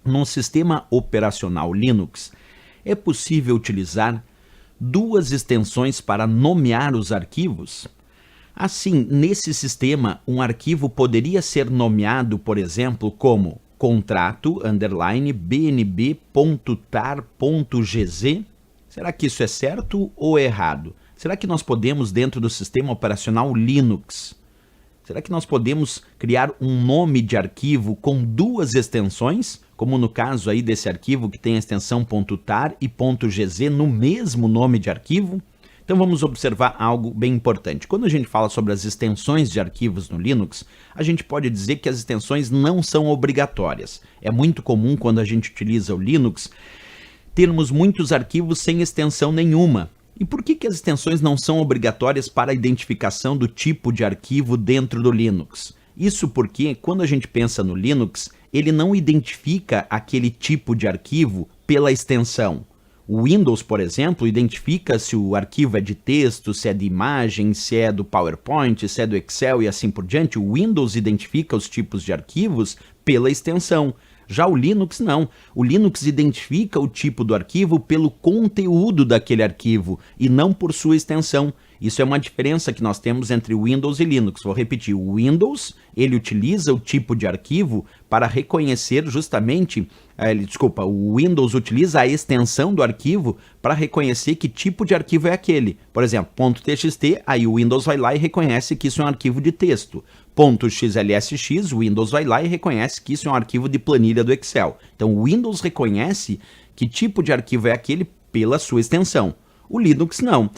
Num sistema operacional Linux, é possível utilizar duas extensões para nomear os arquivos? Assim, nesse sistema, um arquivo poderia ser nomeado, por exemplo, como contrato_bnb.tar.gz? Será que isso é certo ou errado? Será que nós podemos, dentro do sistema operacional Linux, será que nós podemos criar um nome de arquivo com duas extensões, como no caso aí desse arquivo que tem a extensão .tar e .gz no mesmo nome de arquivo? Então vamos observar algo bem importante. Quando a gente fala sobre as extensões de arquivos no Linux, a gente pode dizer que as extensões não são obrigatórias. É muito comum, quando a gente utiliza o Linux, termos muitos arquivos sem extensão nenhuma. E por que as extensões não são obrigatórias para a identificação do tipo de arquivo dentro do Linux? Isso porque, quando a gente pensa no Linux, ele não identifica aquele tipo de arquivo pela extensão. O Windows, por exemplo, identifica se o arquivo é de texto, se é de imagem, se é do PowerPoint, se é do Excel e assim por diante. O Windows identifica os tipos de arquivos pela extensão. Já o Linux não. O Linux identifica o tipo do arquivo pelo conteúdo daquele arquivo e não por sua extensão. Isso é uma diferença que nós temos entre Windows e Linux. Vou repetir, o Windows, ele utiliza o tipo de arquivo para reconhecer justamente, o Windows utiliza a extensão do arquivo para reconhecer que tipo de arquivo é aquele. Por exemplo, .txt, aí o Windows vai lá e reconhece que isso é um arquivo de texto. .xlsx, o Windows vai lá e reconhece que isso é um arquivo de planilha do Excel. Então o Windows reconhece que tipo de arquivo é aquele pela sua extensão. O Linux não.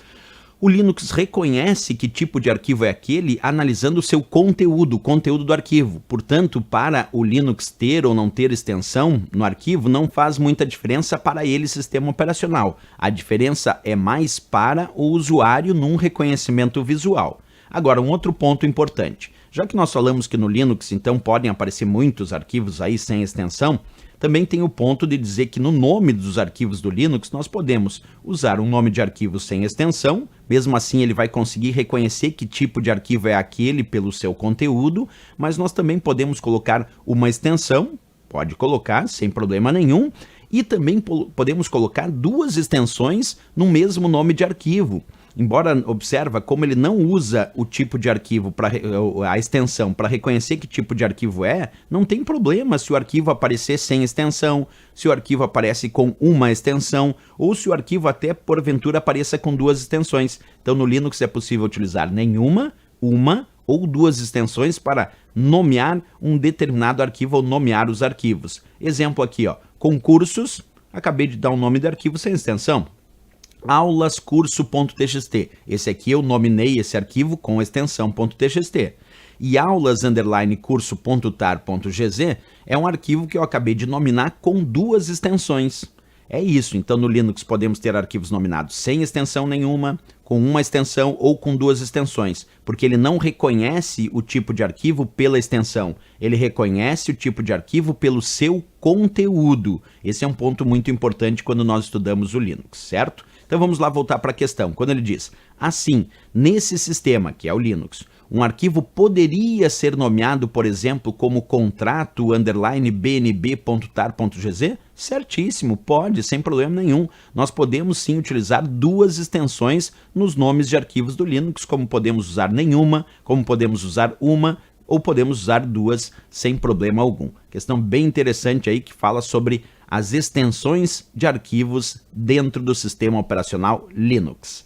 O Linux reconhece que tipo de arquivo é aquele analisando o seu conteúdo, o conteúdo do arquivo. Portanto, para o Linux ter ou não ter extensão no arquivo, não faz muita diferença para ele, sistema operacional. A diferença é mais para o usuário num reconhecimento visual. Agora, um outro ponto importante. Já que nós falamos que no Linux, então, podem aparecer muitos arquivos aí sem extensão, também tem o ponto de dizer que no nome dos arquivos do Linux nós podemos usar um nome de arquivo sem extensão, mesmo assim ele vai conseguir reconhecer que tipo de arquivo é aquele pelo seu conteúdo, mas nós também podemos colocar uma extensão, pode colocar sem problema nenhum, e também podemos colocar duas extensões no mesmo nome de arquivo. Embora observa como ele não usa o tipo de arquivo, a extensão, para reconhecer que tipo de arquivo é, não tem problema se o arquivo aparecer sem extensão, se o arquivo aparece com uma extensão, ou se o arquivo até porventura apareça com duas extensões. Então no Linux é possível utilizar nenhuma, uma ou duas extensões para nomear um determinado arquivo ou nomear os arquivos. Exemplo aqui, ó, concursos, acabei de dar um nome de arquivo sem extensão. aulas_curso.txt. Esse aqui eu nominei esse arquivo com a extensão .txt. E aulas_curso.tar.gz é um arquivo que eu acabei de nominar com duas extensões. É isso, então no Linux podemos ter arquivos nominados sem extensão nenhuma, com uma extensão ou com duas extensões, porque ele não reconhece o tipo de arquivo pela extensão, ele reconhece o tipo de arquivo pelo seu conteúdo. Esse é um ponto muito importante quando nós estudamos o Linux, certo? Então vamos lá voltar para a questão. Quando ele diz, assim, nesse sistema, que é o Linux, um arquivo poderia ser nomeado, por exemplo, como contrato_bnb.tar.gz? Certíssimo, pode, sem problema nenhum. Nós podemos sim utilizar duas extensões nos nomes de arquivos do Linux, como podemos usar nenhuma, como podemos usar uma, ou podemos usar duas sem problema algum. Questão bem interessante aí que fala sobre as extensões de arquivos dentro do sistema operacional Linux.